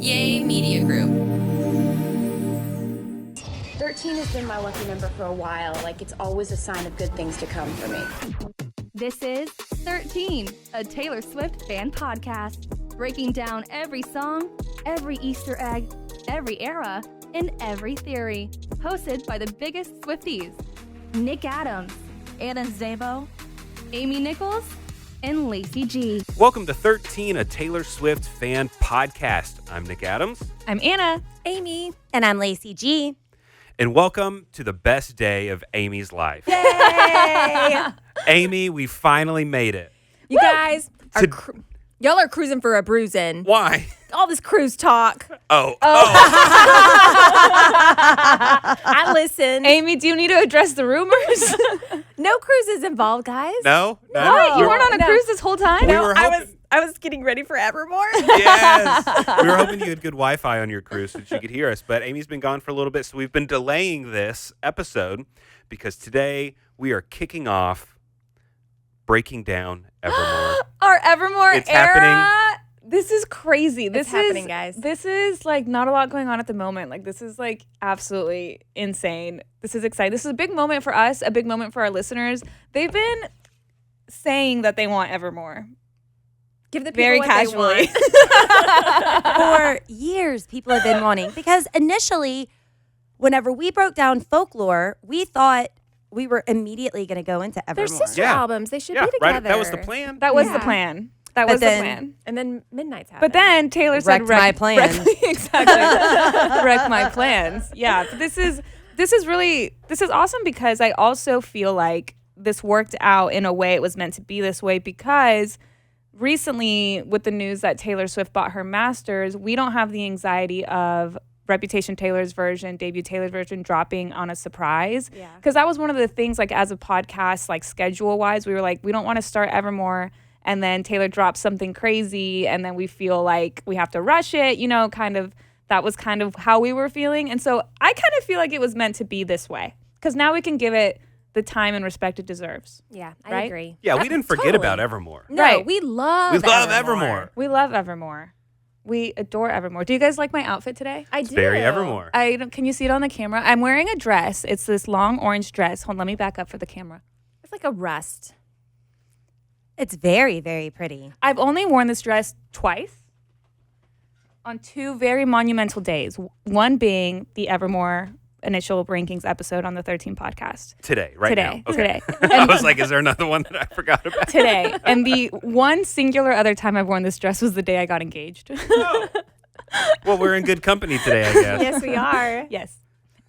Yay Media Group. 13 has been my lucky number for a while. Like, it's always a sign of good things to come for me. This is 13, a Taylor Swift fan podcast, breaking down every song, every Easter egg, every era, and every theory. Hosted by the biggest Swifties, Nick Adams, Anna Zabo, Amy Nichols, and Lacey G. Welcome to 13, a Taylor Swift fan podcast. I'm Nick Adams. I'm Anna. Amy. And I'm Lacey G. And welcome to the best day of Amy's life. Yay! Amy, we finally made it. You guys, y'all are cruising for a bruising. Why? All this cruise talk. Oh. I listen. Amy, do you need to address the rumors? No cruises involved, guys. No? What? You weren't on a cruise this whole time? We were hoping. I was getting ready for Evermore. Yes. We were hoping you had good Wi-Fi on your cruise so that you could hear us. But Amy's been gone for a little bit, so we've been delaying this episode because today we are kicking off breaking down Evermore. Our Evermore It's era. happening. This is crazy. This is happening, guys. This is like not a lot going on at the moment. Like this is like absolutely insane. This is exciting. This is a big moment for us, a big moment for our listeners. They've been saying that they want Evermore. Give the people Very what casually. they want. For years, people have been wanting, because initially, whenever we broke down Folklore, we thought we were immediately going to go into They're Evermore. sister Yeah. albums. They should Yeah, be together. right. That was the plan. That was Yeah. the plan. That But was the then- plan. And then Midnight's happened. But then Taylor said, Wrecked my plans. Exactly. Wreck my plans. Yeah. But this is awesome because I also feel like this worked out in a way it was meant to be this way, because recently with the news that Taylor Swift bought her masters, we don't have the anxiety of Reputation Taylor's version, Debut Taylor's version dropping on a surprise. Yeah. Because that was one of the things, like as a podcast, like schedule wise, we were like, we don't want to start Evermore and then Taylor drops something crazy and then we feel like we have to rush it, you know, kind of. That was kind of how we were feeling. And so I kind of feel like it was meant to be this way, because now we can give it the time and respect it deserves. Yeah, I Right? agree. Yeah, we didn't forget Totally. about Evermore. No, Right. we love We love Evermore. We love Evermore. We adore Evermore. Do you guys like my outfit today? I It's do. very Evermore. Can you see it on the camera? I'm wearing a dress. It's this long orange dress. Hold on, let me back up for the camera. It's like a rust. It's very, very pretty. I've only worn this dress twice on two very monumental days. One being the Evermore initial rankings episode on the 13 podcast. Today, right Today. now. Okay. Today. I was like, is there another one that I forgot about? Today. And the one singular other time I've worn this dress was the day I got engaged. Well, we're in good company today, I guess. Yes, we are. Yes.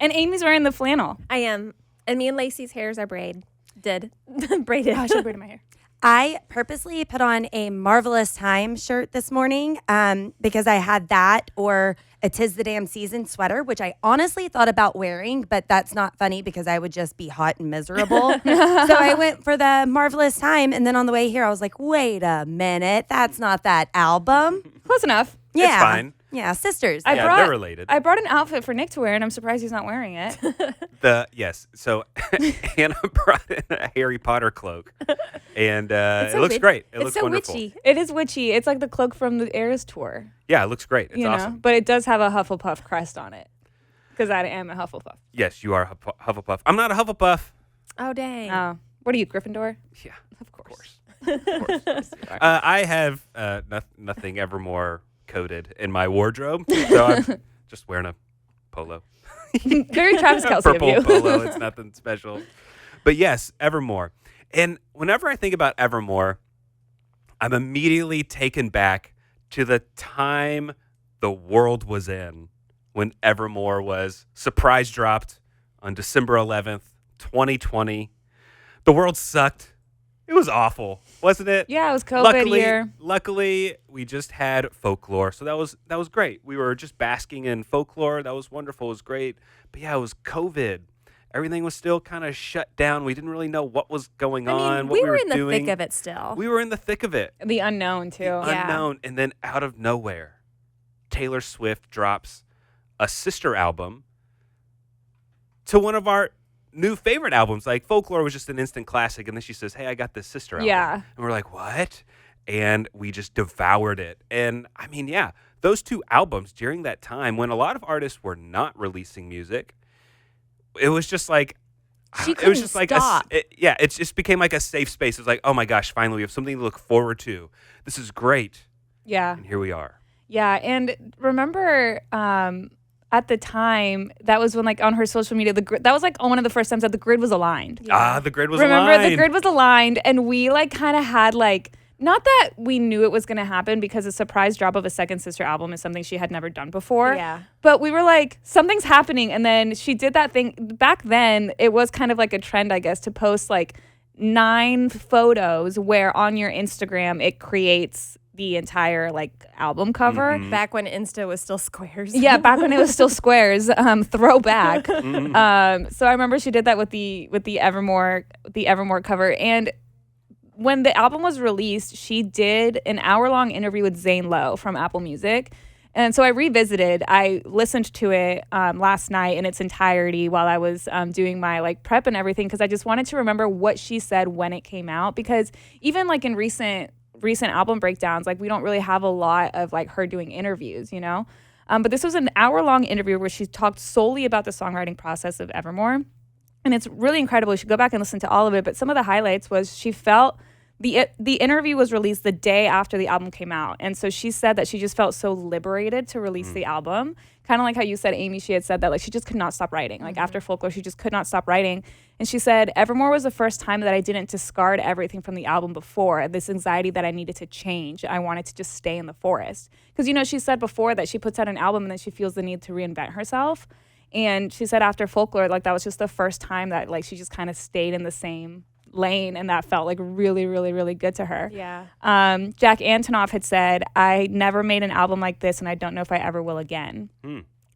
And Amy's wearing the flannel. I am. And me and Lacey's hairs are braided. Braided. Oh, I should braid my hair. I purposely put on a Marvelous Time shirt this morning because I had that or a 'Tis the Damn Season sweater, which I honestly thought about wearing, but that's not funny because I would just be hot and miserable. So I went for the Marvelous Time, and then on the way here, I was like, wait a minute, that's not that album. Close enough. Yeah. fine. Yeah, sisters. Yeah, they're related. I brought an outfit for Nick to wear, and I'm surprised he's not wearing it. So Anna brought in a Harry Potter cloak, and it so looks great. It It's looks so wonderful. witchy. It is witchy. It's like the cloak from the Eras tour. Yeah, it looks great. It's You know, awesome. but it does have a Hufflepuff crest on it, because I am a Hufflepuff. Yes, you are a Hufflepuff. I'm not a Hufflepuff. Oh, dang. Oh, what are you, Gryffindor? Yeah, Of course. I have nothing Evermore coded in my wardrobe, so I'm just wearing a polo. Very Travis Kelce Purple of you. polo. It's nothing special. But yes, Evermore. And whenever I think about Evermore, I'm immediately taken back to the time the world was in when Evermore was surprise dropped on December 11th, 2020. The world sucked. It was awful, wasn't it? Yeah, it was COVID year. Luckily, we just had Folklore, so that was great. We were just basking in Folklore. That was wonderful. It was great. But yeah, it was COVID. Everything was still kind of shut down. We didn't really know what was going on, what we we were in the doing. thick of it still. We were in the thick of it. The unknown, too. Unknown. And then out of nowhere, Taylor Swift drops a sister album to one of our new favorite albums. Like Folklore was just an instant classic, and then she says, "Hey, I got this sister album." Yeah. And we're like, "What?" And we just devoured it. And I mean, yeah, those two albums during that time when a lot of artists were not releasing music, it was just like, it was just like, it just became like a safe space. It was like, oh my gosh, finally we have something to look forward to. This is great. Yeah. And here we are. Yeah. And remember, at the time, that was when, like, on her social media, that was like one of the first times that the grid was aligned. The grid was Remember, aligned. the grid was aligned, and we like kind of had like, not that we knew it was going to happen, because a surprise drop of a Second Sister album is something she had never done before. Yeah. But we were like, something's happening. And then she did that thing. Back then, it was kind of like a trend, I guess, to post like 9 photos where on your Instagram it creates the entire like album cover. Mm-hmm. Back when Insta was still squares. Yeah, back when it was still squares. Throwback. So I remember she did that with the Evermore cover. And when the album was released, she did an hour-long interview with Zane Lowe from Apple Music. And so I listened to it last night in its entirety while I was doing my like prep and everything, because I just wanted to remember what she said when it came out, because even like in recent album breakdowns, like we don't really have a lot of like her doing interviews, you know? But this was an hour-long interview where she talked solely about the songwriting process of Evermore. And it's really incredible. You should go back and listen to all of it. But some of the highlights was she felt the interview was released the day after the album came out. And so she said that she just felt so liberated to release the album. Kind of like how you said, Amy, she had said that like she just could not stop writing. Like after Folklore, she just could not stop writing. And she said, Evermore was the first time that I didn't discard everything from the album before. This anxiety that I needed to change. I wanted to just stay in the forest. Because, you know, she said before that she puts out an album and then she feels the need to reinvent herself. And she said after Folklore, like that was just the first time that like she just kind of stayed in the same lane, and that felt like really, really, really good to her. Yeah. Jack Antonoff had said, I never made an album like this, and I don't know if I ever will again,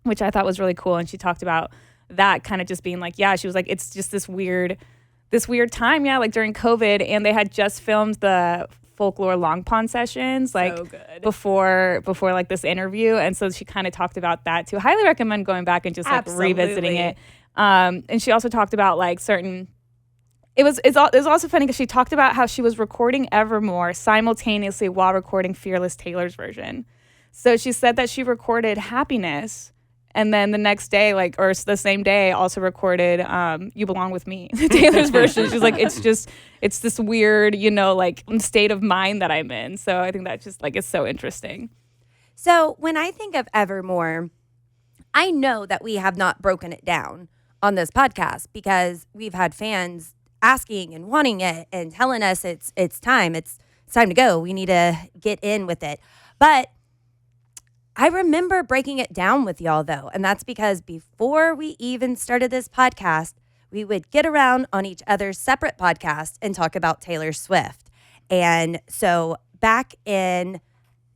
which I thought was really cool. And she talked about that kind of just being like, yeah, she was like, it's just this weird time, yeah, like during COVID, and they had just filmed the Folklore Long Pond sessions, like So good. before like this interview, and so she kind of talked about that too. Highly recommend going back and just like revisiting it. And she also talked about like certain. It was also funny because she talked about how she was recording Evermore simultaneously while recording Fearless Taylor's version. So she said that she recorded Happiness, and then the next day, like, or the same day, also recorded You Belong With Me, Taylor's version. She's like, it's this weird, you know, like state of mind that I'm in. So I think that just like is so interesting. So when I think of Evermore, I know that we have not broken it down on this podcast because we've had fans asking and wanting it and telling us it's time to go. We need to get in with it. But I remember breaking it down with y'all though, and that's because before we even started this podcast, we would get around on each other's separate podcasts and talk about Taylor Swift. And so back in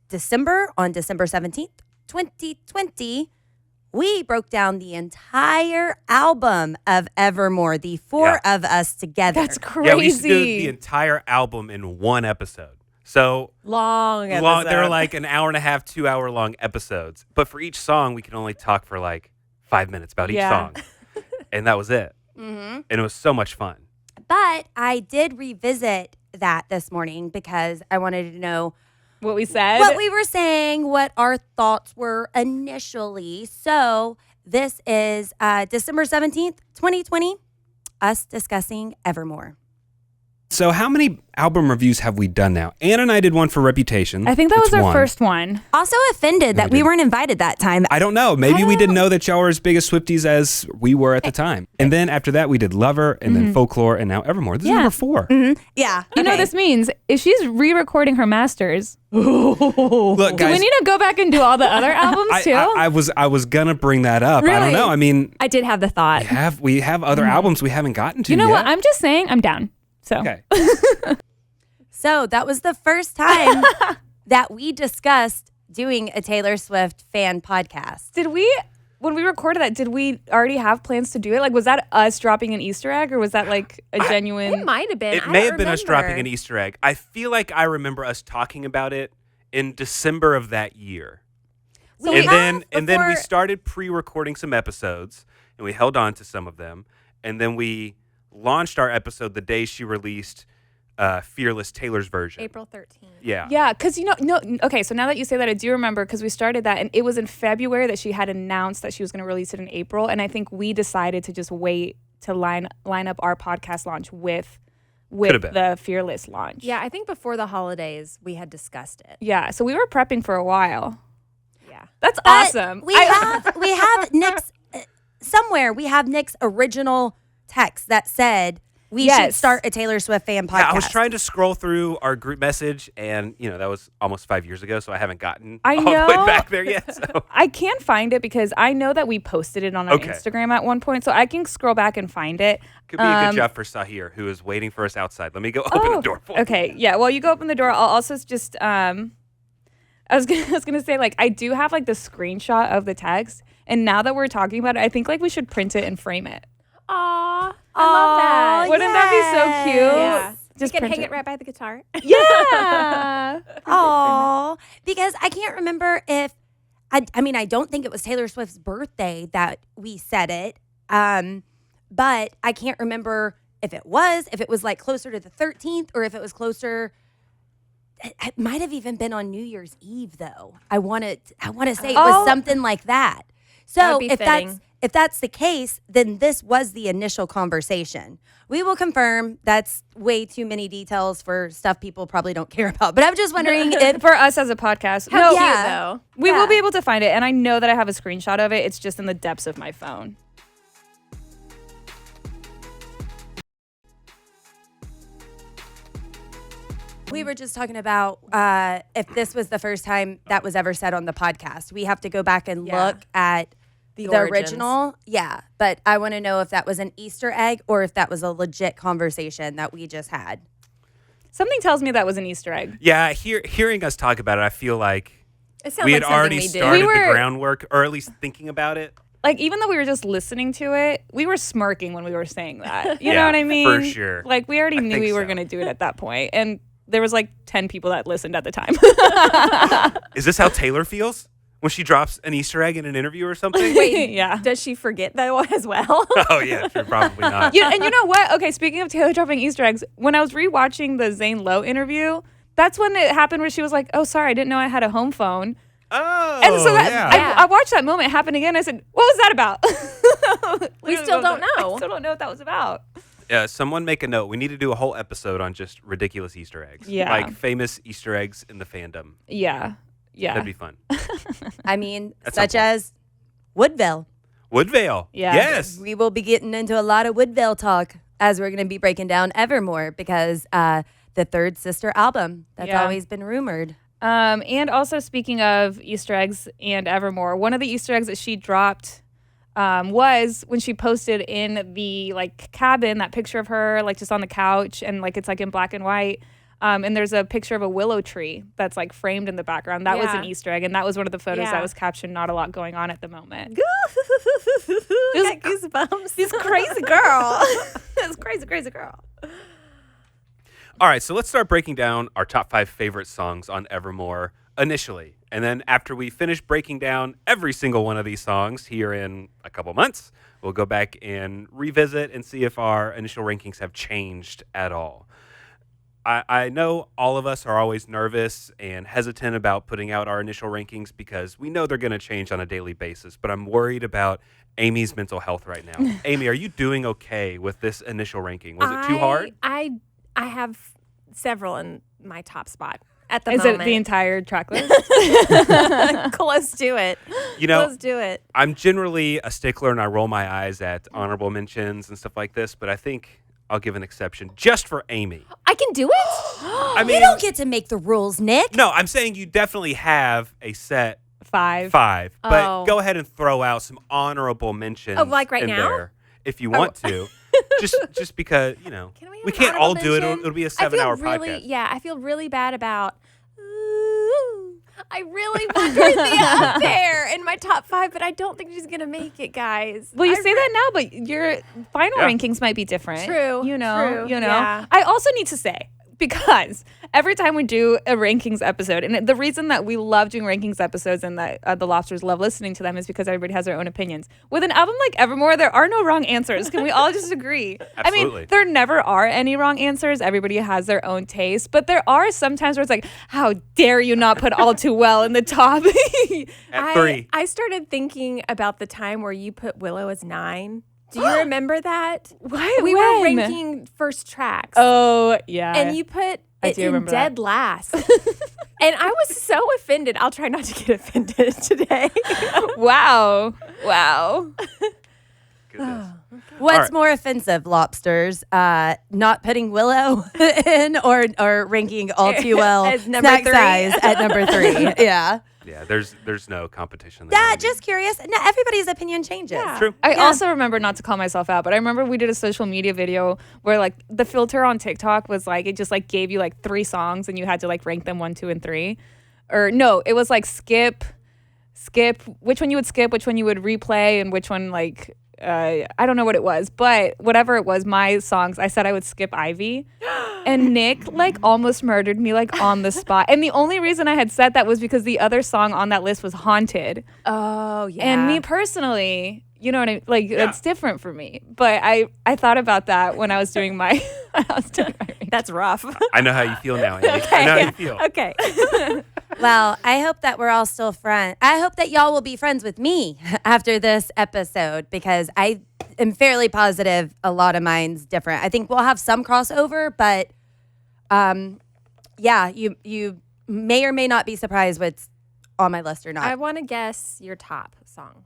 December, on December 17th, 2020, we broke down the entire album of Evermore, the four of us together. That's crazy. Yeah, we used to do the entire album in one episode. So Long episode. they were like an hour and a half, 2 hour long episodes. But for each song, we could only talk for like 5 minutes about each song. And that was it. And it was so much fun. But I did revisit that this morning because I wanted to know What we said. what we were saying, what our thoughts were initially. So this is December 17th, 2020, us discussing Evermore. So how many album reviews have we done now? Ann and I did one for Reputation. I think that was That's our one. first one. Also offended that we weren't invited that time. I don't know. Maybe we didn't know that y'all were as big as Swifties as we were at the time. And then after that, we did Lover and then Folklore and now Evermore. This is number 4. Yeah. You know what this means? If she's re-recording her masters, Look, do guys, we need to go back and do all the other albums too? I was gonna bring that up. I don't Really? know. I mean, I did have the thought. we have other albums we haven't gotten to you know yet. what? I'm just saying I'm down. So Okay. So that was the first time that we discussed doing a Taylor Swift fan podcast. did we, when we recorded that, did we already have plans to do it? Like, was that us dropping an Easter egg, or was that like a genuine? It might have been. It may have been us dropping an Easter egg. I feel like I remember us talking about it in December of that year. So and then we before- started pre-recording some episodes, and we held on to some of them, and then we launched our episode the day she released Fearless Taylor's version. April 13th. Yeah. Yeah, because okay, so now that you say that, I do remember because we started that, and it was in February that she had announced that she was going to release it in April, and I think we decided to just wait to line up our podcast launch with the Fearless launch. Yeah, I think before the holidays we had discussed it. Yeah, so we were prepping for a while. Yeah. That's But awesome. We have Nick's somewhere. We have Nick's original text that said we should start a Taylor Swift fan podcast. Yeah, I was trying to scroll through our group message, and that was almost 5 years ago, so I haven't gotten all the way back there yet. So. I can't find it because I know that we posted it on our Instagram at one point, so I can scroll back and find it. Could be a good job for Sahir, who is waiting for us outside. Let me go open the door for him. Okay, yeah. Well, you go open the door. I'll also just I was gonna say, like, I do have like the screenshot of the text, and now that we're talking about it, I think like we should print it and frame it. Aw, I love that. Wouldn't that be so cute? Yeah. Just you can print hang it right by the guitar. Yeah. Oh, because I can't remember if I mean I don't think it was Taylor Swift's birthday that we said it, but I can't remember if it was like closer to the 13th or if it was closer. It might have even been on New Year's Eve though. I want to say it was something like that. So if that's the case, then this was the initial conversation. We will confirm that's way too many details for stuff people probably don't care about. But I'm just wondering if for us as a podcast, How cute, though. We will be able to find it, and I know that I have a screenshot of it. It's just in the depths of my phone. we were just talking about if this was the first time that was ever said on the podcast. We have to go back and look at the original. Yeah. But I want to know if that was an Easter egg or if that was a legit conversation that we just had. Something tells me that was an Easter egg. Yeah, hearing us talk about it, I feel like It we had like something already we did. started We were- the groundwork, or at least thinking about it. Like, even though we were just listening to it, we were smirking when we were saying that. You know Yeah, what I mean? for sure. Like, we already I knew think we were so. going to do it at that point. And there was like 10 people that listened at the time. Is this how Taylor feels when she drops an Easter egg in an interview or something? Wait, Yeah. Does she forget that one as well? Oh yeah, sure, probably not. And you know what? Okay, speaking of Taylor dropping Easter eggs, when I was rewatching the Zane Lowe interview, that's when it happened where she was like, "Oh, sorry, I didn't know I had a home phone." Oh, And so that, yeah. I watched that moment happen again. I said, "What was that about?" We still don't know. I still don't know what that was about. Someone make a note. We need to do a whole episode on just ridiculous Easter eggs. Yeah. Like famous Easter eggs in the fandom. Yeah. That'd be fun. I mean, At some such point. as Woodville. Woodvale. Yeah. Yes. We will be getting into a lot of Woodville talk as we're going to be breaking down Evermore because the third sister album that's Yeah. always been rumored. And also, speaking of Easter eggs and Evermore, one of the Easter eggs that she dropped was when she posted in the like cabin that picture of her like just on the couch, and like it's like in black and white. And there's a picture of a willow tree that's like framed in the background. That was an Yeah. Easter egg, and that was one of the photos Yeah. that was captioned "Not a lot going on at the moment." Got goosebumps. This crazy girl. This crazy girl. All right, so let's start breaking down our top 5 favorite songs on Evermore initially. And then after we finish breaking down every single one of these songs here in a couple months, we'll go back and revisit and see if our initial rankings have changed at all. I know all of us are always nervous and hesitant about putting out our initial rankings because we know they're going to change on a daily basis, but I'm worried about Amy's mental health right now. Amy, are you doing okay with this initial ranking? Was it too hard? I have several in my top spot at the Is moment. it the entire track list? Close to it. You know, Close to it. I'm generally a stickler and I roll my eyes at honorable mentions and stuff like this, but I think I'll give an exception just for Amy. I can do it. I mean, You don't get to make the rules, Nick. no, I'm saying you definitely have a set 5. 5, but Oh. go ahead and throw out some honorable mentions. Oh, like right in now? there if you want to. just because, Can we, have we an can't all honorable do it. mention? It'll be a I feel 7-hour really, podcast. Yeah, I feel really bad about. Ooh, I really want Dorothea up there in my top 5, but I don't think she's gonna make it, guys. Well, you I say that now, but your final Yeah. rankings might be different. True, You know. true, You know. yeah. I also need to say, because every time we do a rankings episode, and the reason that we love doing rankings episodes and that the Lobsters love listening to them is because everybody has their own opinions. With an album like Evermore, there are no wrong answers. Can we all just agree? Absolutely. I mean, there never are any wrong answers. Everybody has their own taste, but there are some times where it's like, how dare you not put All Too Well in the top? At 3. I started thinking about the time where you put Willow as 9. Do you remember that? What? We When? were ranking first tracks. Oh, yeah. And you put I it do in remember dead that. last. And I was so offended. I'll try not to get offended today. Wow. Wow. Goodness. What's right. more offensive, Lobsters? Not putting Willow in or ranking All Too Well As number snack 3. size at number 3? Yeah. Yeah, there's no competition there. Yeah, just curious. No, everybody's opinion changes. Yeah. True. I also remember, not to call myself out, but I remember we did a social media video where like the filter on TikTok was like, it just like gave you like 3 songs and you had to like rank them 1, 2, and 3. Or no, it was like skip, which one you would skip, which one you would replay, and which one like, I don't know what it was, but whatever it was, my songs, I said I would skip Ivy. And Nick like almost murdered me like on the spot. And the only reason I had said that was because the other song on that list was Haunted. Oh, yeah. And me personally, you know what I mean? Like, it's different for me. But I thought about that when I was doing my ranking. That's rough. I know how you feel now, Andy. I know how you feel. Okay. Well, I hope that we're all still friends. I hope that y'all will be friends with me after this episode because I am fairly positive a lot of mine's different. I think we'll have some crossover, but yeah, you may or may not be surprised what's on my list or not. I want to guess your top song.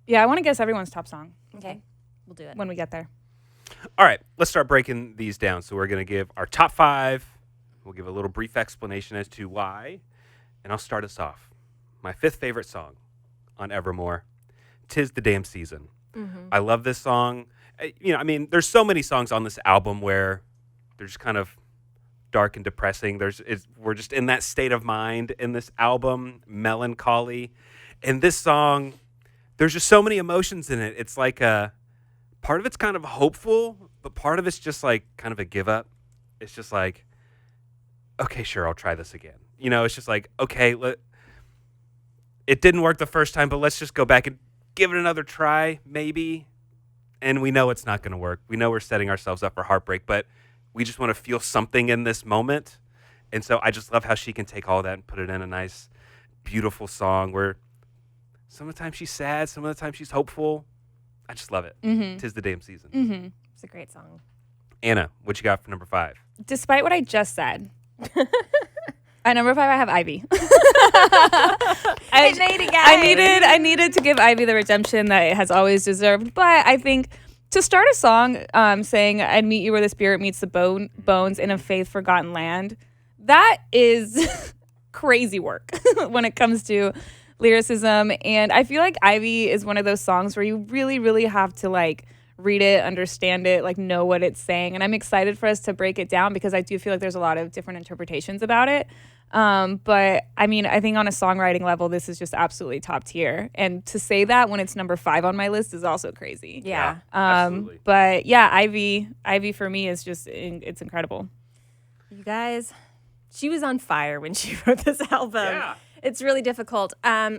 Yeah, I want to guess everyone's top song Okay. We'll do it. when we get there. All right, let's start breaking these down. So we're going to give our top 5. We'll give a little brief explanation as to why. And I'll start us off. My 5th favorite song on Evermore, "'Tis the Damn Season." I love this song. There's so many songs on this album where they're just kind of dark and depressing. We're just in that state of mind in this album, melancholy. And this song, there's just so many emotions in it. It's like part of it's kind of hopeful, but part of it's just like kind of a give up. It's just like, okay, sure, I'll try this again. It's just like, okay, it didn't work the first time, but let's just go back and give it another try, maybe. And we know it's not going to work. We know we're setting ourselves up for heartbreak, but we just want to feel something in this moment. And so I just love how she can take all that and put it in a nice, beautiful song where some of the time she's sad, some of the time she's hopeful. I just love it. "'Tis the Damn Season." Mm-hmm. It's a great song. Anna, what you got for number 5? Despite what I just said, at number 5, I have Ivy. I needed to give Ivy the redemption that it has always deserved. But I think to start a song saying, "I'd meet you where the spirit meets the bones in a faith forgotten land," that is crazy work when it comes to lyricism. And I feel like Ivy is one of those songs where you really, really have to like read it, understand it, like know what it's saying. And I'm excited for us to break it down because I do feel like there's a lot of different interpretations about it. But I mean, I think on a songwriting level, this is just absolutely top tier. And to say that when it's number 5 on my list is also crazy. Yeah. Absolutely. But yeah, Ivy for me is just, it's incredible. You guys, she was on fire when she wrote this album. Yeah. It's really difficult. Number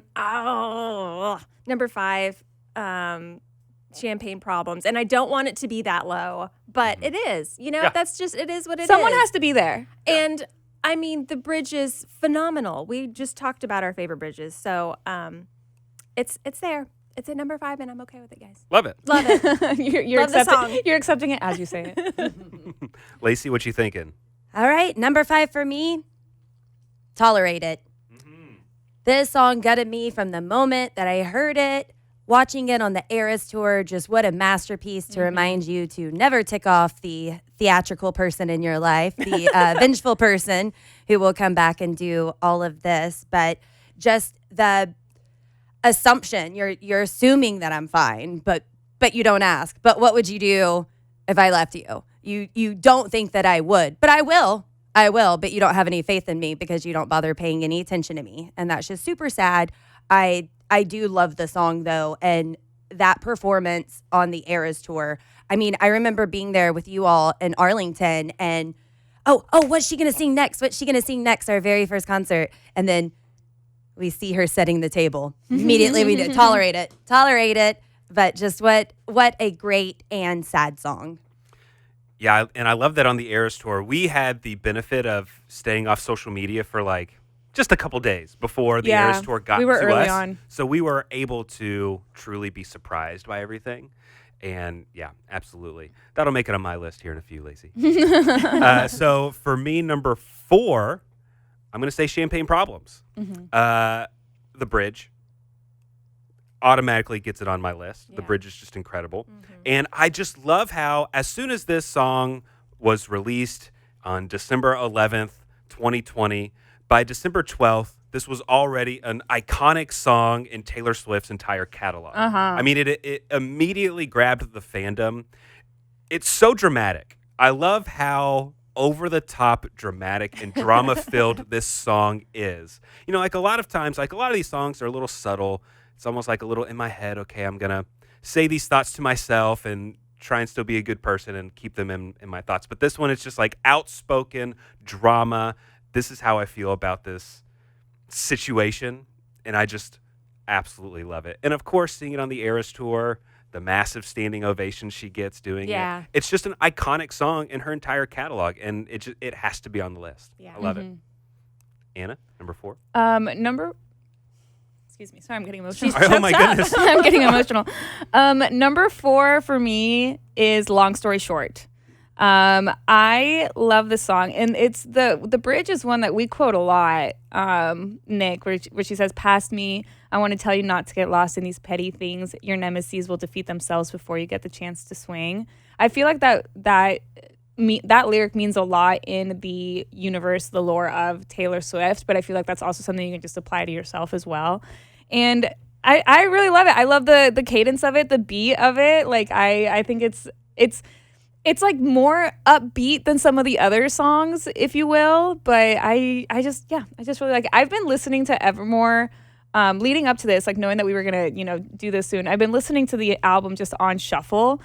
5, Champagne Problems. And I don't want it to be that low, but it is. Yeah. That's just, it is what it is. Someone has to be there. And I mean, the bridge is phenomenal. We just talked about our favorite bridges. So it's there. It's at number 5, and I'm okay with it, guys. Love it. Love it. you're Love the accepting, song. you're accepting it as you say it. Lacey, what you thinking? All right, number 5 for me, Tolerate It. This song gutted me from the moment that I heard it. Watching it on the Eras tour, just what a masterpiece to remind you to never tick off the theatrical person in your life, the vengeful person who will come back and do all of this. But just the assumption, you're assuming that I'm fine, but you don't ask. But what would you do if I left you? You don't think that I would, but I will, but you don't have any faith in me because you don't bother paying any attention to me. And that's just super sad. I do love the song though, and that performance on the Eras tour. I mean, I remember being there with you all in Arlington, and what's she gonna sing next? What's she gonna sing next? Our very first concert, and then we see her setting the table. Immediately we did tolerate it. But just what a great and sad song. Yeah, and I love that on the Eras tour, we had the benefit of staying off social media for like just a couple days before the Eras tour got we were to early us. on. So we were able to truly be surprised by everything. And yeah, absolutely. That'll make it on my list here in a few, Lacey. So for me, number 4, I'm going to say Champagne Problems. The bridge automatically gets it on my list. The bridge is just incredible. And I just love how as soon as this song was released on December 11th, 2020, by December 12th, this was already an iconic song in Taylor Swift's entire catalog. I mean, it immediately grabbed the fandom. It's so dramatic. I love how over-the-top dramatic and drama-filled this song is. You know, like a lot of times, like a lot of these songs are a little subtle. It's almost like a little in my head, okay, I'm going to say these thoughts to myself and try and still be a good person and keep them in my thoughts. But this one, it's just like outspoken drama. This is how I feel about this situation, and I just absolutely love it. And of course, seeing it on the Eras tour, the massive standing ovation she gets doing it. It's just an iconic song in her entire catalog, and it has to be on the list. I love it. Anna, number 4. Excuse me. Sorry, I'm getting emotional. Oh my goodness. I'm getting emotional. Number 4 for me is Long Story Short. I love this song, and it's the bridge is one that we quote a lot, Nick, where she says, "Past me, I want to tell you not to get lost in these petty things. Your nemesis will defeat themselves before you get the chance to swing." I feel like that lyric means a lot in the universe, the lore of Taylor Swift, but I feel like that's also something you can just apply to yourself as well. And I really love it. I love the cadence of it, the beat of it. Like I think it's like more upbeat than some of the other songs, if you will. But I just really like it. I've been listening to Evermore leading up to this, like knowing that we were gonna, do this soon. I've been listening to the album just on shuffle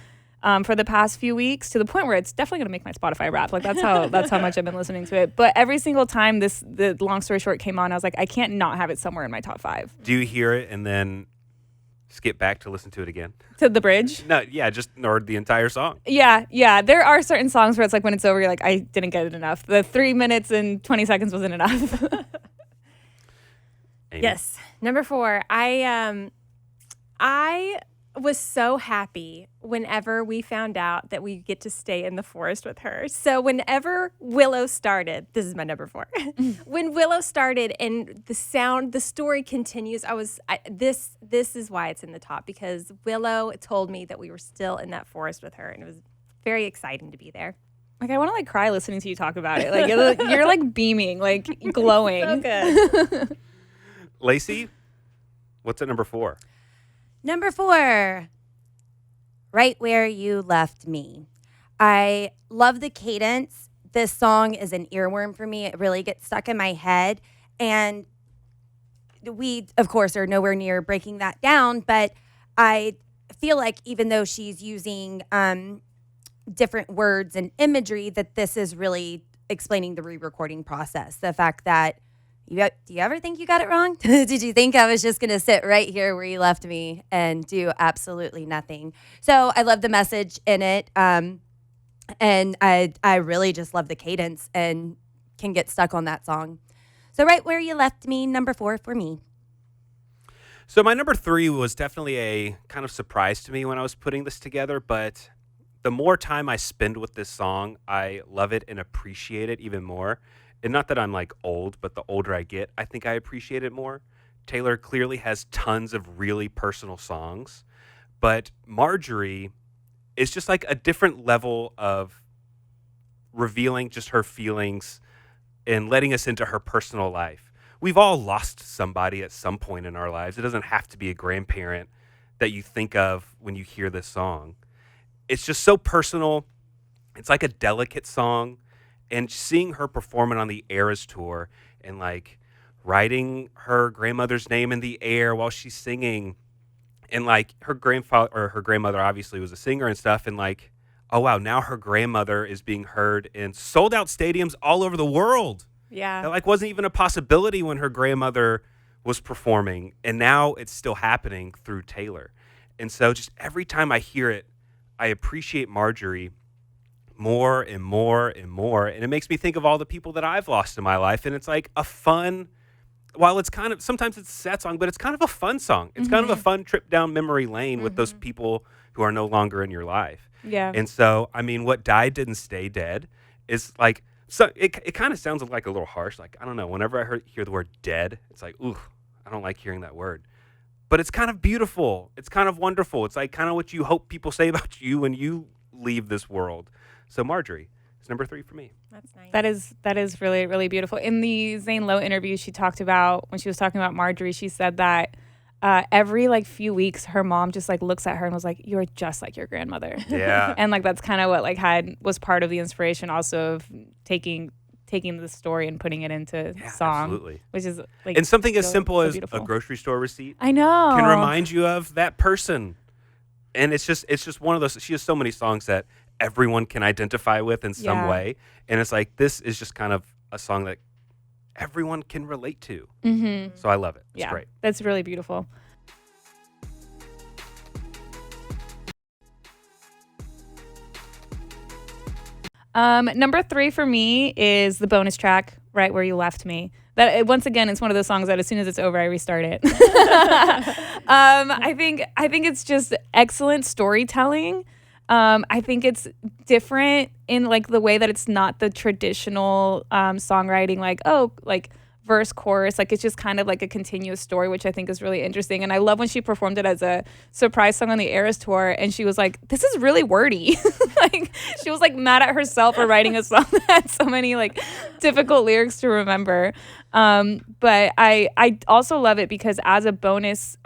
for the past few weeks, to the point where it's definitely gonna make my Spotify Wrapped. Like that's how much I've been listening to it. But every single time the Long Story Short came on, I was like, I can't not have it somewhere in my top 5. Do you hear it and then skip back to listen to it again? To the bridge? No, yeah, just or the entire song. Yeah. There are certain songs where it's like when it's over, you're like, I didn't get it enough. The 3 minutes and 20 seconds wasn't enough. Amy? Yes. Number 4. I was so happy whenever we found out that we get to stay in the forest with her. So whenever Willow started, this is my number 4. When Willow started and the story continues, this is why it's in the top, because Willow told me that we were still in that forest with her, and it was very exciting to be there. Like I want to like cry listening to you talk about it. Like you're like beaming, like glowing. So good. Lacey, what's at number 4? Number 4, Right Where You Left Me. I love the cadence. This song is an earworm for me. It really gets stuck in my head. And we, of course, are nowhere near breaking that down. But I feel like even though she's using different words and imagery, that this is really explaining the re-recording process. The fact that do you ever think you got it wrong? Did you think I was just going to sit right here where you left me and do absolutely nothing? So I love the message in it. And I really just love the cadence and can get stuck on that song. So Right Where You Left Me, number 4 for me. So my number 3 was definitely a kind of surprise to me when I was putting this together, but the more time I spend with this song, I love it and appreciate it even more. And not that I'm like old, but the older I get, I think I appreciate it more. Taylor clearly has tons of really personal songs, but Marjorie is just like a different level of revealing just her feelings and letting us into her personal life. We've all lost somebody at some point in our lives. It doesn't have to be a grandparent that you think of when you hear this song. It's just so personal. It's like a delicate song. And seeing her performing on the Eras tour and like writing her grandmother's name in the air while she's singing, and like her grandfather or her grandmother obviously was a singer and stuff, and like oh wow, now her grandmother is being heard in sold out stadiums all over the world. Yeah. That like wasn't even a possibility when her grandmother was performing, and now it's still happening through Taylor. And so just every time I hear it, I appreciate Marjorie more and more and more. And it makes me think of all the people that I've lost in my life. And it's like a fun, while it's kind of, sometimes it's a sad song, but it's kind of a fun song. It's kind of a fun trip down memory lane with those people who are no longer in your life. Yeah. And so, I mean, what died didn't stay dead is like, so it kind of sounds like a little harsh. Like, I don't know, whenever I hear the word dead, it's like, ooh, I don't like hearing that word. But it's kind of beautiful. It's kind of wonderful. It's like kind of what you hope people say about you when you leave this world. So Marjorie is number 3 for me. That's nice. That is really, really beautiful. In the Zane Lowe interview, she talked about, when she was talking about Marjorie, she said that every like few weeks, her mom just like looks at her and was like, "You're just like your grandmother." Yeah. And like that's kind of what like was part of the inspiration also of taking the story and putting it into song, absolutely. which is like, And something as simple so as beautiful. a grocery store receipt I know, can remind you of that person. And it's just one of those. She has so many songs that everyone can identify with in some way. And it's like, this is just kind of a song that everyone can relate to. Mm-hmm. So I love it. It's Yeah, great. that's really beautiful. Number 3 for me is the bonus track, Right Where You Left Me. That once again, it's one of those songs that as soon as it's over, I restart it. I think it's just excellent storytelling. I think it's different in like the way that it's not the traditional songwriting, like verse chorus. Like it's just kind of like a continuous story, which I think is really interesting. And I love when she performed it as a surprise song on the Eras tour, and she was like, "This is really wordy." Like she was like mad at herself for writing a song that had so many like difficult lyrics to remember. But I also love it because as a bonus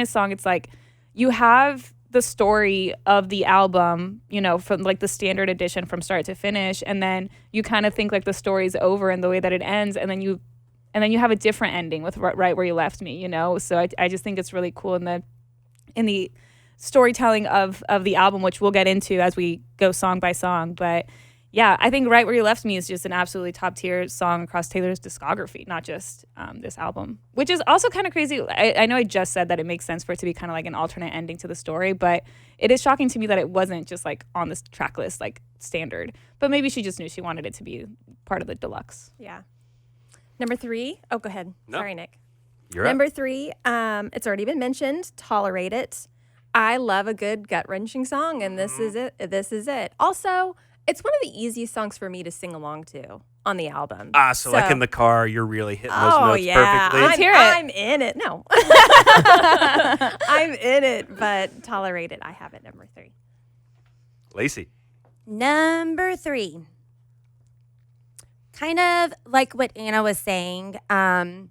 song, it's like you have the story of the album, you know, from like the standard edition from start to finish, and then you kind of think like the story's over and the way that it ends, and then you have a different ending with Right Where You Left Me, you know. So I just think it's really cool in the storytelling of the album, which we'll get into as we go song by song. But yeah, I think Right Where You Left Me is just an absolutely top tier song across Taylor's discography, not just this album, which is also kind of crazy. I know I just said that it makes sense for it to be kind of like an alternate ending to the story, but it is shocking to me that it wasn't just like on this track list, like standard. But maybe she just knew she wanted it to be part of the deluxe. Yeah. Number 3. Oh, go ahead. No. Sorry, Nick. You're up. Number 3, it's already been mentioned, Tolerate It. I love a good gut-wrenching song, and this is it. This is it. Also, it's one of the easiest songs for me to sing along to on the album. So like in the car, you're really hitting those Oh, notes yeah. perfectly. Let's hear it. I'm in it. No. I'm in it, but Tolerate It, I have it number 3. Lacey. Number 3. Kind of like what Anna was saying, and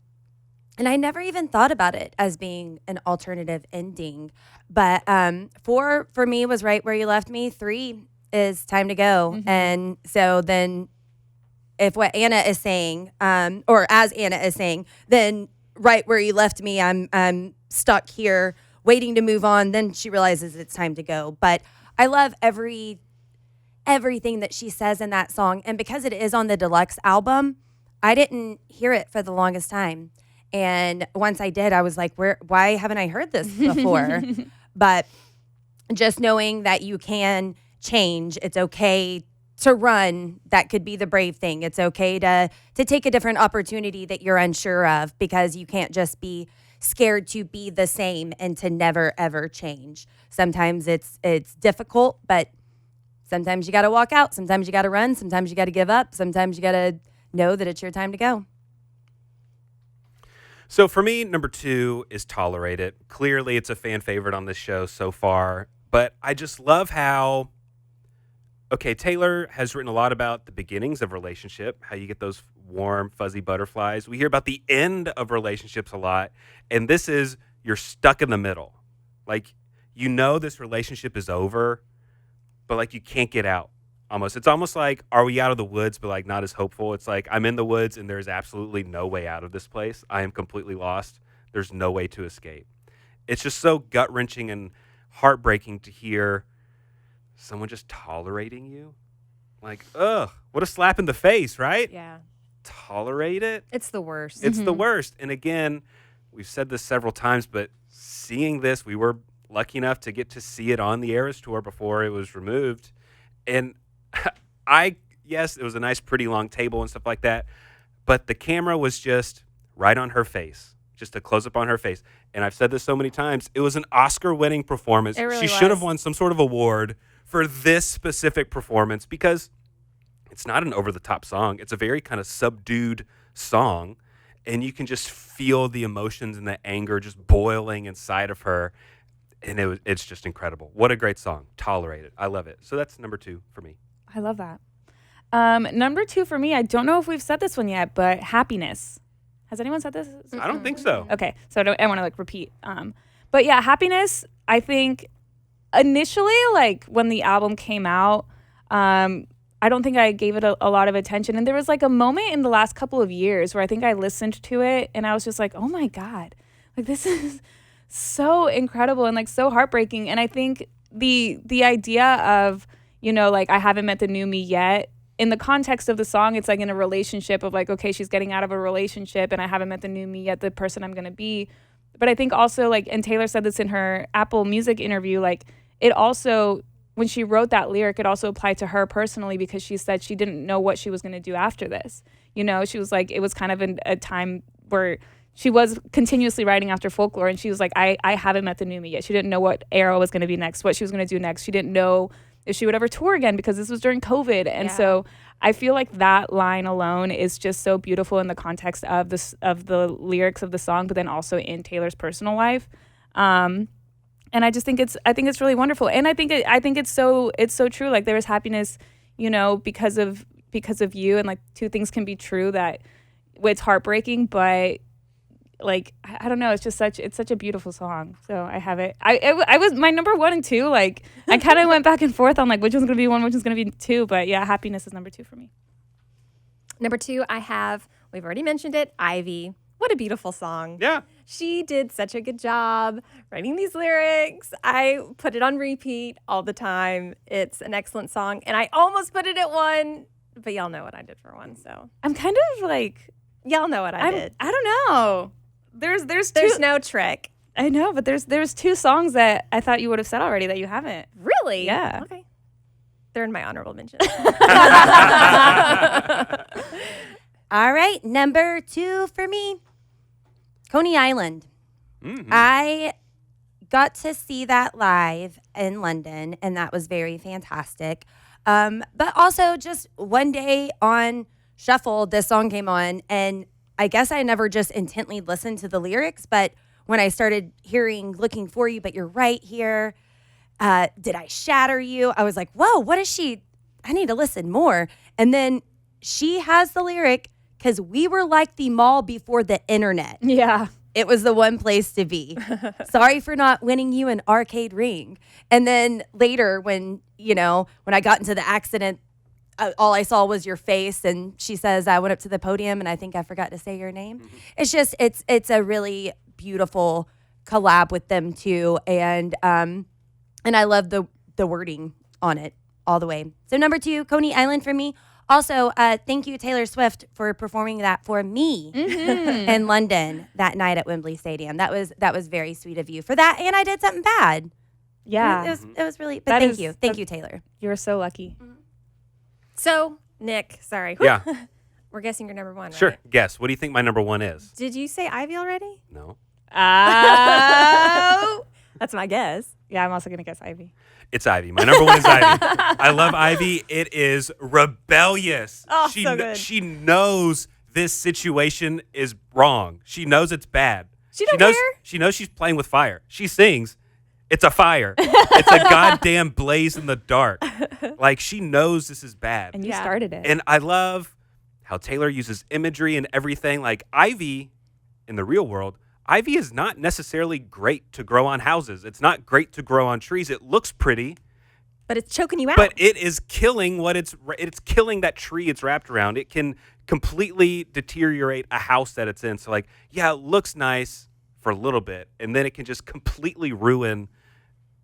I never even thought about it as being an alternative ending, but 4 for me was Right Where You Left Me. 3 is Time to Go. And so then if what Anna is saying, or as Anna is saying, then Right Where You Left Me, I'm stuck here waiting to move on, then she realizes it's time to go. But I love everything that she says in that song. And because it is on the deluxe album, I didn't hear it for the longest time. And once I did, I was like, why haven't I heard this before? But just knowing that you can change, it's okay to run, that could be the brave thing. It's okay to take a different opportunity that you're unsure of, because you can't just be scared to be the same and to never ever change. Sometimes it's difficult, but sometimes you got to walk out. Sometimes you got to run. Sometimes you got to give up. Sometimes you got to know that it's your time to go. So for me, number 2 is Tolerate It. Clearly, it's a fan favorite on this show so far. But I just love how, okay, Taylor has written a lot about the beginnings of relationship, how you get those warm, fuzzy butterflies. We hear about the end of relationships a lot. And this is, you're stuck in the middle. Like, you know this relationship is over, but like you can't get out. Almost. It's almost like, are we out of the woods, but like not as hopeful? It's like, I'm in the woods and there's absolutely no way out of this place. I am completely lost. There's no way to escape. It's just so gut-wrenching and heartbreaking to hear someone just tolerating you. Like, ugh, what a slap in the face, right? Yeah. Tolerate it. It's the worst. It's the worst. And again, we've said this several times, but seeing this, we were lucky enough to get to see it on the Eras Tour before it was removed. And yes, it was a nice, pretty long table and stuff like that, but the camera was just right on her face, just a close up on her face. And I've said this so many times, it was an Oscar-winning performance. It really She should have was. won some sort of award for this specific performance because it's not an over-the-top song. It's a very kind of subdued song, and you can just feel the emotions and the anger just boiling inside of her, and it's just incredible. What a great song. Tolerate It. I love it. So that's number 2 for me. I love that. Number 2 for me, I don't know if we've said this one yet, but Happiness. Has anyone said this? I don't think so. Okay, so I want to like repeat. But yeah, Happiness, I think initially, like when the album came out, I don't think I gave it a lot of attention. And there was like a moment in the last couple of years where I think I listened to it and I was just like, oh my God, like this is so incredible and like so heartbreaking. And I think the idea of, like I haven't met the new me yet, in the context of the song, it's like in a relationship of like, okay, she's getting out of a relationship and I haven't met the new me yet, the person I'm going to be. But I think also like, and Taylor said this in her Apple Music interview, like it also, when she wrote that lyric, it also applied to her personally because she said she didn't know what she was going to do after this. She was like, it was kind of a time where she was continuously writing after Folklore and she was like, I haven't met the new me yet. She didn't know what era was going to be next, what she was going to do next. She didn't know if she would ever tour again because this was during COVID. And so I feel like that line alone is just so beautiful in the context of the lyrics of the song, but then also in Taylor's personal life. And I just think it's really wonderful. And I think it's so true. Like there is happiness, because of you, and like two things can be true that it's heartbreaking, but like I don't know, it's such a beautiful song. So I have it. I was my number 1 and 2. Like I kind of went back and forth on like which one's gonna be 1, which one's gonna be 2. But yeah, Happiness is number 2 for me. Number 2, we've already mentioned it, Ivy. What a beautiful song. Yeah. She did such a good job writing these lyrics. I put it on repeat all the time. It's an excellent song. And I almost put it at 1, but y'all know what I did for 1. So I'm kind of like, y'all know what I did. I don't know. There's no trick. I know, but there's 2 songs that I thought you would have said already that you haven't. Really? Yeah. Okay. They're in my honorable mention. All right, number 2 for me, Coney Island. Mm-hmm. I got to see that live in London, and that was very fantastic. But also, just one day on Shuffle, this song came on, and I guess I never just intently listened to the lyrics, but when I started hearing Looking For You, But You're Right Here, Did I Shatter You? I was like, whoa, what is she? I need to listen more. And then she has the lyric, because we were like the mall before the internet. Yeah. It was the one place to be. Sorry for not winning you an arcade ring. And then later when I got into the accident, all I saw was your face. And she says, I went up to the podium and I think I forgot to say your name. Mm-hmm. It's just, it's a really beautiful collab with them too. And I love the wording on it all the way. So number 2, Coney Island for me. Also, thank you, Taylor Swift, for performing that for me in London that night at Wembley Stadium. That was very sweet of you for that. And I did something bad. Yeah. It was really, but thank you. Thank you, Taylor. You're so lucky. So, Nick, sorry. Yeah. We're guessing your number 1, Sure. right? Guess. What do you think my number 1 is? Did you say Ivy already? No. Oh. That's my guess. Yeah, I'm also going to guess Ivy. It's Ivy. My number 1 is Ivy. I love Ivy. It is rebellious. Oh, so good. She knows this situation is wrong. She knows it's bad. She don't knows, care? She knows she's playing with fire. She sings, it's a fire. It's a goddamn blaze in the dark. Like, she knows this is bad. And you started it. And I love how Taylor uses imagery and everything. Like, Ivy, in the real world, Ivy is not necessarily great to grow on houses. It's not great to grow on trees. It looks pretty, but it's choking you out. but it is killing it's killing that tree it's wrapped around. It can completely deteriorate a house that it's in. So like, yeah, it looks nice for a little bit, and then it can just completely ruin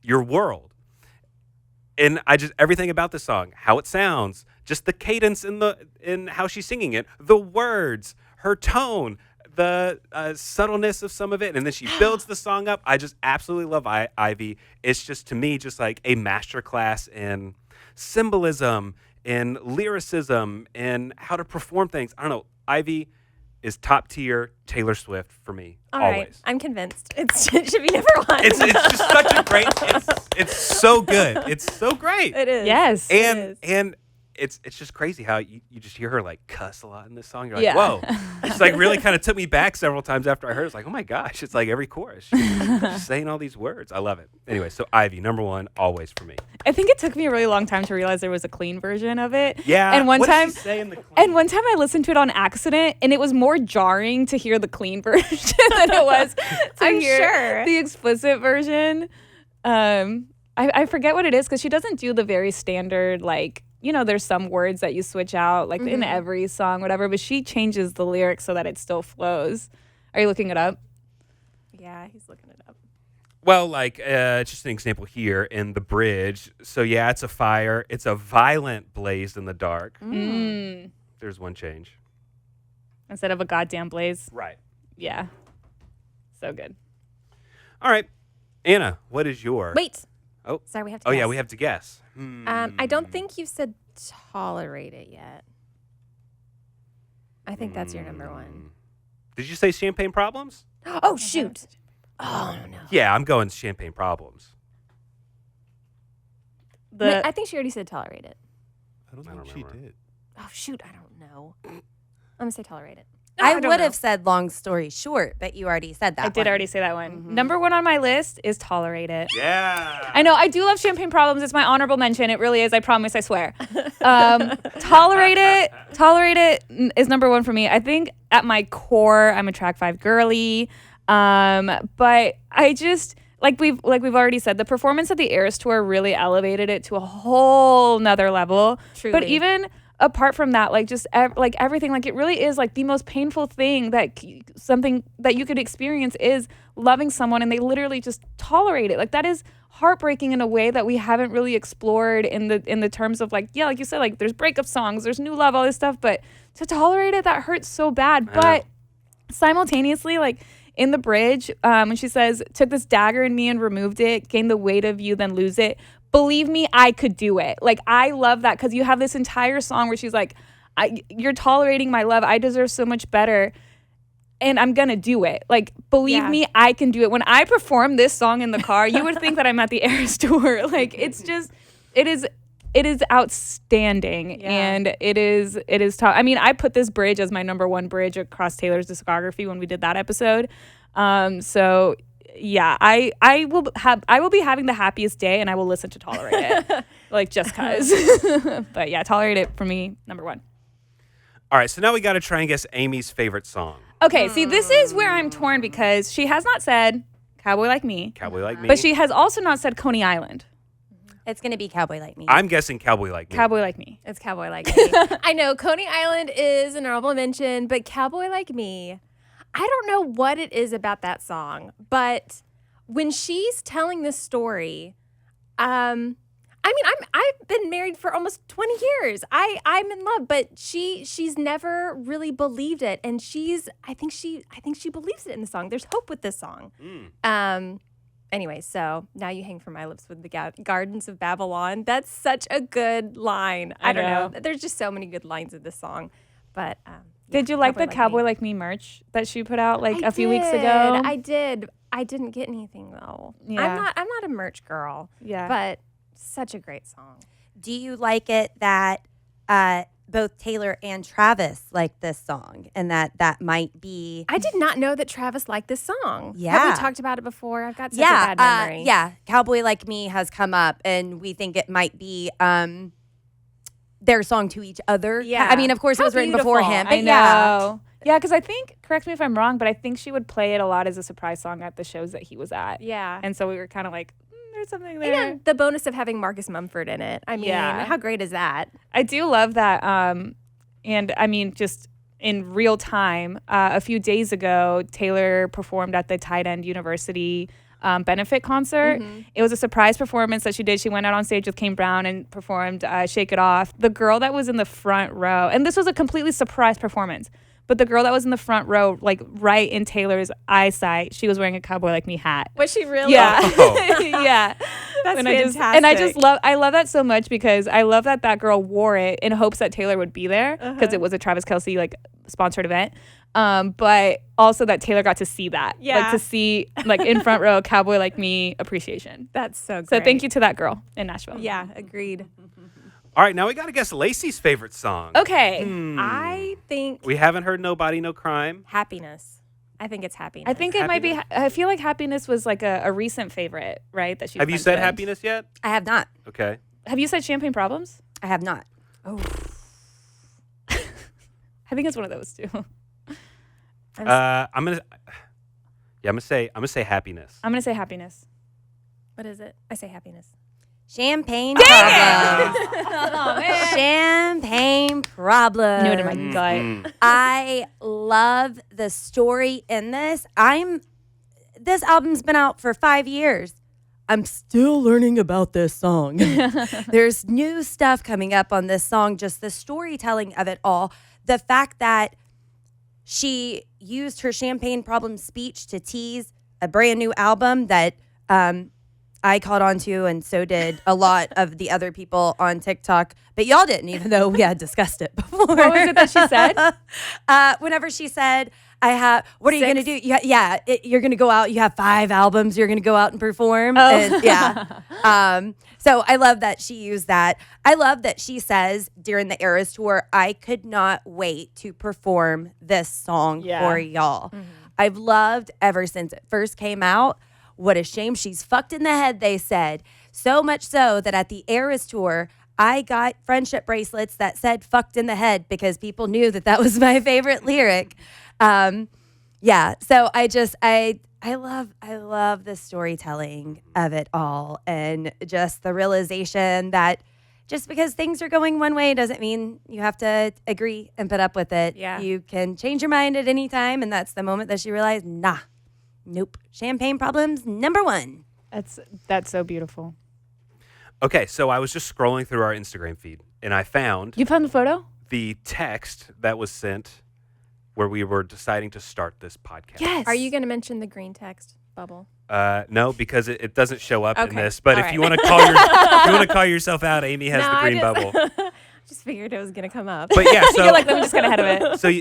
your world. And I just everything about the song, how it sounds, just the cadence in how she's singing it, the words, her tone, the subtleness of some of it, and then she builds the song up. I just absolutely love Ivy. It's just to me just like a masterclass in symbolism, in lyricism, in how to perform things. I don't know. Ivy is top tier Taylor Swift for me. All always. right, I'm convinced. It should be number one. It's just such a great. It's so good. It's so great. It is. Yes. And it's just crazy how you just hear her like cuss a lot in this song. You're like, Yeah. whoa. It's like really kind of took me back several times after I heard it. It's like, oh my gosh, it's like every chorus. She's saying all these words. I love it. Anyway, so Ivy, number one, always for me. I think it took me a really long time to realize there was a clean version of it. Yeah. And one what time does she say in the clean? And one time I listened to it on accident, and it was more jarring to hear the clean version than it was to I'm hear sure. the explicit version. I forget what it is because she doesn't do the very standard, like, you know, there's some words that you switch out, like in every song, whatever, but she changes the lyrics so that it still flows. Are you looking it up? Yeah, he's looking it up. Well, like, just an example here in the bridge. So, yeah, it's a fire. It's a violent blaze in the dark. There's one change. Instead of a goddamn blaze. Right. Yeah. So good. All right. Anna, what is your... Wait. Oh. Sorry, we have to Oh, guess. yeah, we have to guess. I don't think you said tolerate it yet. I think that's your number one. Did you say Champagne Problems? Oh, shoot. Oh, no. Yeah, I'm going Champagne Problems. I think she already said tolerate it. I don't I think don't she remember. did. Oh, shoot. I don't know. I'm going to say tolerate it. I would have said long story short, but you already said that. I did already say that one. Number one on my list is Tolerate It. Yeah. I know. I do love Champagne Problems. It's my honorable mention. It really is. I promise. I swear. Tolerate It is number one for me. I think at my core, I'm a track 5 girly. But I just like we've already said, the performance of the Eras tour really elevated it to a whole nother level. Truly. But even apart from that, like just like everything, like it really is like the most painful thing that something that you could experience is loving someone and they literally just tolerate it. Like that is heartbreaking in a way that we haven't really explored in the terms of like, yeah, like you said, like there's breakup songs, there's new love, all this stuff, but to tolerate it, that hurts so bad. But simultaneously, like in the bridge, when she says, took this dagger in me and removed it, gained the weight of you, then lose it. Believe me, I could do it. Like, I love that because you have this entire song where she's like, you're tolerating my love. I deserve so much better. And I'm going to do it. Like, believe me, I can do it. When I perform this song in the car, you would think that I'm at the Eras tour. Like, it's just, it is outstanding. Yeah. And it is tough. I mean, I put this bridge as my number one bridge across Taylor's discography when we did that episode. So yeah, I will be having the happiest day and I will listen to Tolerate It. Like just cause. But yeah, Tolerate It for me, number one. All right, so now we got to try and guess Amy's favorite song. Okay, see, this is where I'm torn because she has not said Cowboy Like Me, Cowboy Like Me. but she has also not said Coney Island. It's going to be Cowboy Like Me. I'm guessing Cowboy Like Me. Cowboy Like Me. It's Cowboy Like Me. I know Coney Island is an honorable mention, but Cowboy Like Me, I don't know what it is about that song, but when she's telling this story, I mean, I've been married for almost 20 years. I'm in love, but she's never really believed it, and I think she believes it in the song. There's hope with this song. Anyway, so now you hang from my lips with the Gardens of Babylon. That's such a good line. I don't know. There's just so many good lines of this song, but. Did you like the Cowboy Me. Like Me merch that she put out like I a few weeks did. ago? I did. I didn't get anything though. Yeah. I'm not a merch girl. Yeah. But such a great song. Do you like it that both Taylor and Travis like this song and that might be... I did not know that Travis liked this song. Yeah. Have we talked about it before? I've got such a bad memory. Yeah. Cowboy Like Me has come up and we think it might be their song to each other. Yeah. I mean, of course, it How was written before beautiful. him. I But know. yeah. Yeah, because I think, correct me if I'm wrong, but I think she would play it a lot as a surprise song at the shows that he was at. Yeah. And so we were kind of like, there's something And there. yeah, the bonus of having Marcus Mumford in it. I mean, Yeah. how great is that? I do love that. And I mean, just in real time, a few days ago, Taylor performed at the Tight End University benefit concert. It was a surprise performance that she did. She went out on stage with Kane Brown and performed Shake It Off. The girl that was in the front row, and this was a completely surprise performance, but the girl that was in the front row, like right in Taylor's eyesight, she was wearing a Cowboy Like Me hat. Was she really? Yeah. Oh. Yeah. That's and fantastic. I love that so much because I love that girl wore it in hopes that Taylor would be there because it was a Travis Kelce like sponsored event. But also that Taylor got to see that. Yeah. Like to see like in front row Cowboy Like Me appreciation. That's so great. So thank you to that girl in Nashville. Yeah, agreed. All right, now we got to guess Lacey's favorite song. Okay. I think We haven't heard Nobody, No Crime. happiness. I think it's happiness. I think it might be. I feel like Happiness was like a recent favorite, right? That she Have you said Happiness yet? I have not. Okay. Have you said Champagne Problems? I have not. I think it's one of those two. I'm gonna say Happiness. I'm gonna say Happiness. What is it? I say happiness. Champagne Problems. Champagne Problems. Knew it in my gut. I love the story in this. This album's been out for 5 years. I'm still learning about this song. There's new stuff coming up on this song, just the storytelling of it all. The fact that she used her Champagne Problems speech to tease a brand new album that I caught on to, and so did a lot of the other people on TikTok. But y'all didn't, even though we had discussed it before. What was it that she said? Whenever she said, what are you going to do? You're going to go out. You have 5 albums. You're going to go out and perform. Oh. And, yeah. So I love that she used that. I love that she says during the Eras Tour, I could not wait to perform this song for y'all. I've loved ever since it first came out. What a shame she's fucked in the head, they said. So much so that at the Eras Tour, I got friendship bracelets that said fucked in the head because people knew that was my favorite lyric. So I love the storytelling of it all, and just the realization that just because things are going one way doesn't mean you have to agree and put up with it. Yeah. You can change your mind at any time, and that's the moment that she realized, nope. Champagne Problems, #1. That's so beautiful. Okay, so I was just scrolling through our Instagram feed, and I found You found the photo? the text that was sent where we were deciding to start this podcast. Yes. Are you going to mention the green text bubble? No, because it doesn't show up in Okay, this. But all if you right. want to call if you want to call yourself out, Amy has No, the I green just- bubble. Just figured it was going to come up. But yeah, so You're like, let me just get ahead of it. So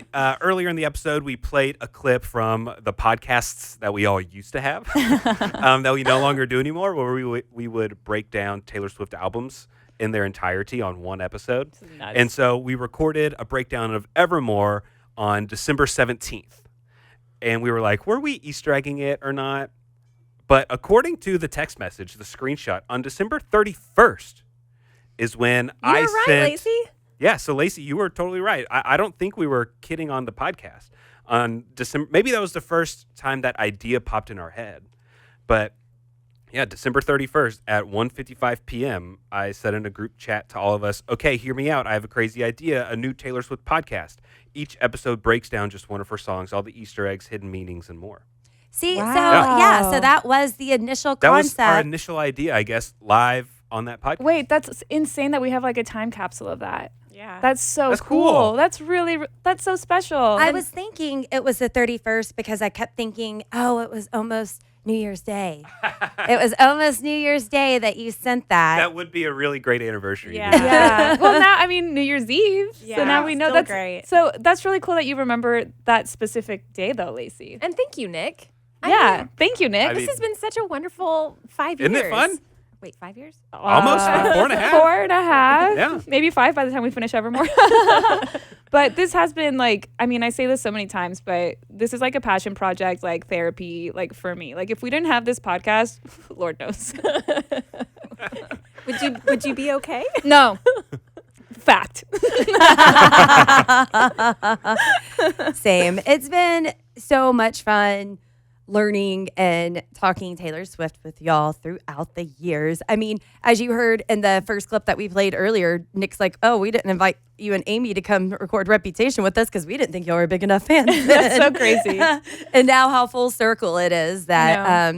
earlier in the episode, we played a clip from the podcasts that we all used to have that we no longer do anymore, where we would break down Taylor Swift albums in their entirety on one episode. Nuts. And so we recorded a breakdown of Evermore on December 17th. And we were like, were we Easter egging it or not? But according to the text message, the screenshot, on December 31st is when I You're right, sent... Lacey. Yeah, so Lacey, you were totally right. I don't think we were kidding on the podcast. On December, maybe that was the first time that idea popped in our head. But yeah, December 31st at 1:55 p.m., I said in a group chat to all of us, okay, hear me out. I have a crazy idea, a new Taylor Swift podcast. Each episode breaks down just one of her songs, all the Easter eggs, hidden meanings, and more. See, Wow. so that was the initial That concept. was our initial idea, I guess, live on that podcast. Wait, that's insane that we have like a time capsule of that. Yeah. That's so That's cool. cool. That's so special. I was thinking it was the 31st because I kept thinking, it was almost New Year's Day. It was almost New Year's Day that you sent that. That would be a really great anniversary. Yeah. Yeah. Well, now I mean New Year's Eve. So Yeah, now we know still that's great. So that's really cool that you remember that specific day, though, Lacey. And thank you, Nick. Yeah. Thank you, Nick. I This mean- has been such a wonderful 5 years. Isn't it fun? Wait, 5 years? Almost 4.5. 4.5. Yeah. Maybe 5 by the time we finish Evermore. But this has been like, I mean, I say this so many times, but this is like a passion project, like therapy, like for me. Like if we didn't have this podcast, Lord knows. Would you be okay? No. Fact. Same. It's been so much fun. learning and talking Taylor Swift with y'all throughout the years. I mean, as you heard in the first clip that we played earlier, Nick's like, oh, we didn't invite you and Amy to come record Reputation with us because we didn't think y'all were big enough fans. That's so crazy. And now how full circle it is that,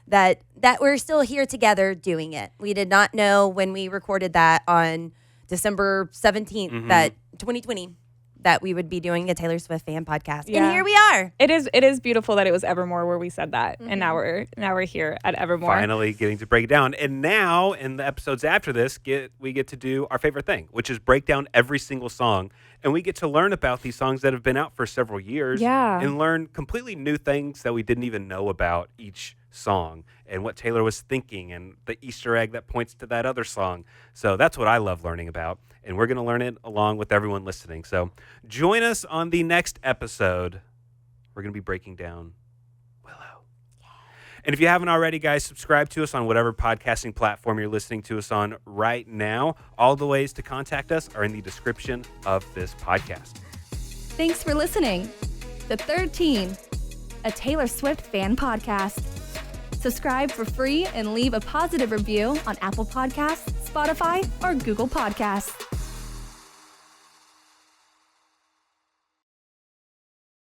that we're still here together doing it. We did not know when we recorded that on December 17th, that 2020, that we would be doing a Taylor Swift fan podcast. Yeah. And here we are. It is beautiful that it was Evermore where we said that, and now we're here at Evermore. Finally getting to break it down. And now in the episodes after this, we get to do our favorite thing, which is break down every single song. And we get to learn about these songs that have been out for several years. Yeah. And learn completely new things that we didn't even know about each song and what Taylor was thinking and the Easter egg that points to that other song. So that's what I love learning about. And we're going to learn it along with everyone listening. So join us on the next episode. We're going to be breaking down Willow. And if you haven't already, guys, subscribe to us on whatever podcasting platform you're listening to us on right now. All the ways to contact us are in the description of this podcast. Thanks for listening to 13, a Taylor Swift fan podcast. Subscribe for free and leave a positive review on Apple Podcasts, Spotify, or Google Podcasts.